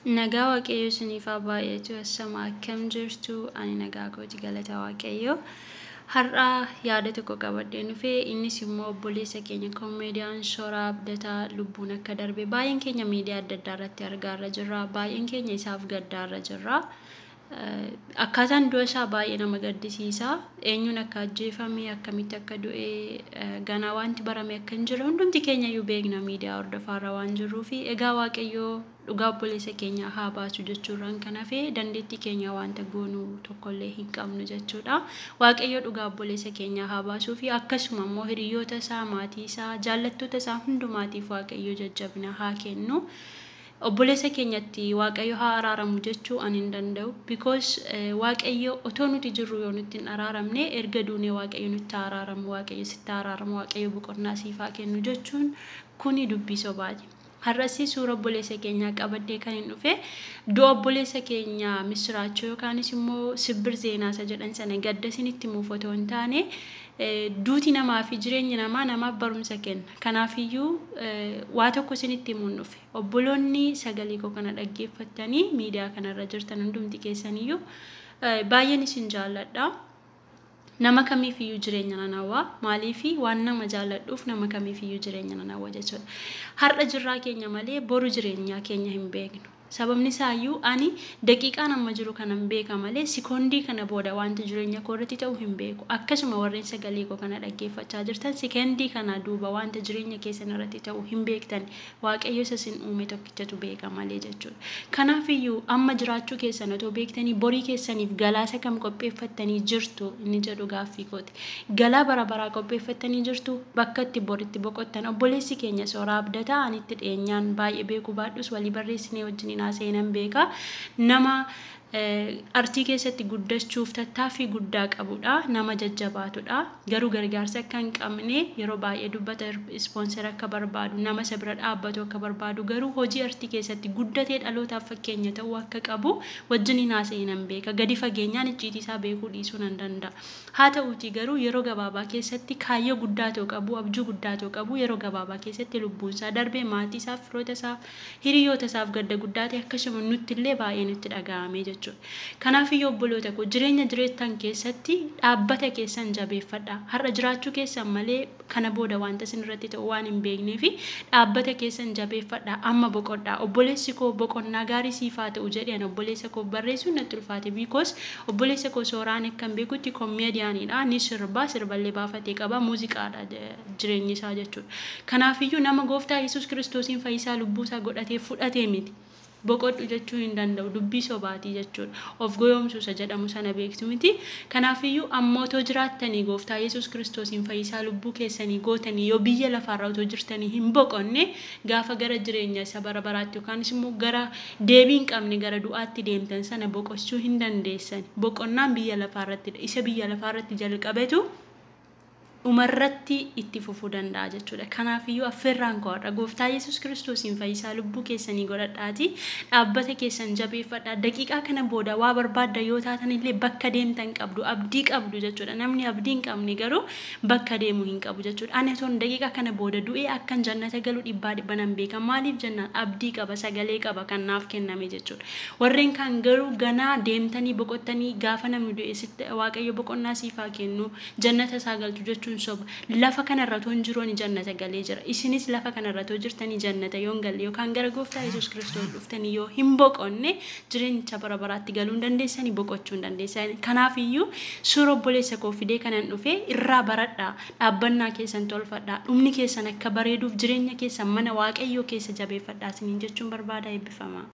Nagaa waaqayyo isiniif haa baay'atu assama akkam jirtu ani nagaa kooti galata waaqayyo har'a yaada tokko qabadhee dhufee innis immoo obboleessa keenya komeediyaan Shoraa Abdataa lubbuun akka darbe baay'een keenya miidiyaa adda addaa irratti argaarra jirra baay'een keenya isaaf gaddaarra jirra akkaataan du'a isaa baay'ee nama gaddisiisa eenyuun akka ajjeefame akkamitti akka du'e ganaa wanti barame akka hin jirre hundumti keenya iyyuu beekna miidiyaa hordofaarra waan jirruufi egaa waaqayyo dhugaa obboleessa keenya haa baasu jechuudhaan kan hafe dandeettii keenya wanta goonuu tokkollee hin qabnu jechuudha waaqayyo dhugaa obboleessa keenya haa baasuu fi akkasuma immoo hiriyoota isaa maatii isaa jaallattoota isaa hundumaatiif waaqayyo jajjabina haa kennu obboleessa keenyatti waaqayyo haa araaramu jechuu ani hin danda'u because waaqayyo otoo nuti jirru yoo nutti hin araaramne erga duunee waaqayyo nutti araaramu waaqayyo sitti araaramu waaqayyo boqonnaa siif haa kennu jechuun kuni dubbii sobaati. Har'asi suura obboleessa keenyaa qabadhee kan hin dhufe du'a obboleessa keenyaa misraachoo yookaanis immoo sibbir zeenaa isa jedhan sana gadda isinitti himuuf otoo hin taane duuti namaa fi jireenyi namaaf barumsa kenna. Kanaafiyyuu waa tokko isinitti himuun dhufe obboloonni sagalee koo kana dhaggeeffattanii miidiyaa kanarra jirtan hundumti keessaniyyuu baay'een isin jaalladha. Nama kamiifiyyuu jireenya nanawaa maaliifi waan nama jaalladhuuf nama kamiifiyyuu jireenya nanawaa jechuudha. Har'a jirraa keenya malee boru jireenyaa keenya hin beeknu. Sababni isaayyuu ani daqiiqaa nama jiru kanan beeka malee sikoondii kana booda wanta jireenya koorratti ta'u hin beeku. Akkasuma warreen sagalee koo kana dhaggeeffachaa jirtan sikoondii kana duuba wanta jireenya keessan irratti ta'u hin beektan waaqayyo isa isin uume tokkichatu beeka malee jechuudha. Kanaafiyyuu amma jiraachuu keessan otoo beektanii borii keessaniif galaasa kam qopheeffattanii jirtu inni jedhu gaaffii kooti. Galaa bara baraa qopheeffattanii jirtu bakka itti boritti boqottan obboleessi keenya Shoraa Abdataa anitti dhiyeenyaan baay'ee beekuu baadhus walii barreessinee wajjin seenan beeka nama artii keessatti guddachuuf tattaaffii guddaa qabudha nama jajjabaatudha garuu gargaarsa akka hin qabne yeroo baay'ee dubbata ispoonsera akka barbaadu nama isa bira dhaabbatu akka barbaadu garuu hojii artii keessatti guddatee dhalootaaf fakkeenya ta'uu akka qabu wajjin seenan beeka gadi fageenyaan icciitii isaa beekuu dhiisuu nan danda'a haa ta'uutii garuu yeroo gabaabaa keessatti kaayyoo guddaa ta'uu qabu abjuu guddaa ta'uu qabu yeroo gabaabaa keessatti lubbuun isaa darbee maatii isaa firoota isaa hiriyoota isaaf gadda guddaa ta'e akkasuma nutti illee baay'ee nutti dhaga'ame jechuudha. Kanaafiyyuu obboloota koo jireenya jireettan keessatti dhaabbata keessan jabeeffadha. Har'a jiraachuu keessan malee kana booda wanta isin irratti ta'u waan hin beekneef dhaabbata keessan jabeeffadha. Amma boqodhaa. Obboleessi koo boqonnaa gaarii siif haa ta'u jedheen obboleessa koo barreessuun natti ulfaate because obboleessa koo Shooraan akkan beekutti komeediyaaniidha. Ni sirballee baafatee qaba muuziqaadha jireenyi isaa jechuudha. Kanaafiyyuu nama gooftaa Yesuus Kiristoosiin fayyisaa lubbuu isaa godhatee fudhatee miti. Boqodhu jechuu hin danda'u dubbii sobaatii jechuudha of goyoomsuusa jedhamu sana beektu miti kanaafiyyuu ammootoo jiraattanii gooftaa Yesuus Kiristoosiin fayyisaa lubbuu keessanii gootanii yoo biyya lafaarra otoo jirtanii hin boqonne gaafa gara jireenya isa bara baraatti yookaanis immoo gara deebii hin qabne gara du'aatti deemtan sana boqochuu hin dandeessan boqonnaan biyya lafaarrattidha isa biyya lafaarratti jalqabetu umarratti itti fufuu danda'a jechuudha. Kanaafiyyuu affeerraan koo har'a gooftaa Yesuus Kiristoosiin fayyisaa lubbuu keessanii godhadhaati dhaabbata keessan jabeeffadhaa daqiiqaa kana booda waa barbaadda yoo taatan illee bakka deemtan qabdu abdii qabdu jechuudha. Namni abdii hin qabne garuu bakka deemuu hin qabu jechuudha. Ani toon daqiiqaa kana booda du'ee akkan jannata galu dhibbaa dhibban beeka maaliif jennaan abdii qaba sagalee qaba kan naaf kenname jechuudha. Warreen kaan garuu ganaa deemtanii boqottanii gaafa namni du'e sitti waaqayyo boqonnaa siif haa kennu jannata isaa galchu jechuudha. Soba lafa kanarra toon jiroon jannata galee jira isinis lafa kanarra too jirtanii jannata yoon galle yookaan gara gooftaa Yesuus Kiristoos dhuftanii yoo hin boqonne jireenya bara baraatti galuu hin dandeessanii boqochuu hin dandeessanii kanaafiyyuu suura obboleessa koo fidee kanan dhufe irraa baradhaa dhaabbannaa keessan tolfadhaa dhumni keessan akka bareeduuf jireenya keessan mana waaqayyoo keessa jabeeffadhaa isiniin jechuun barbaada eebbifama.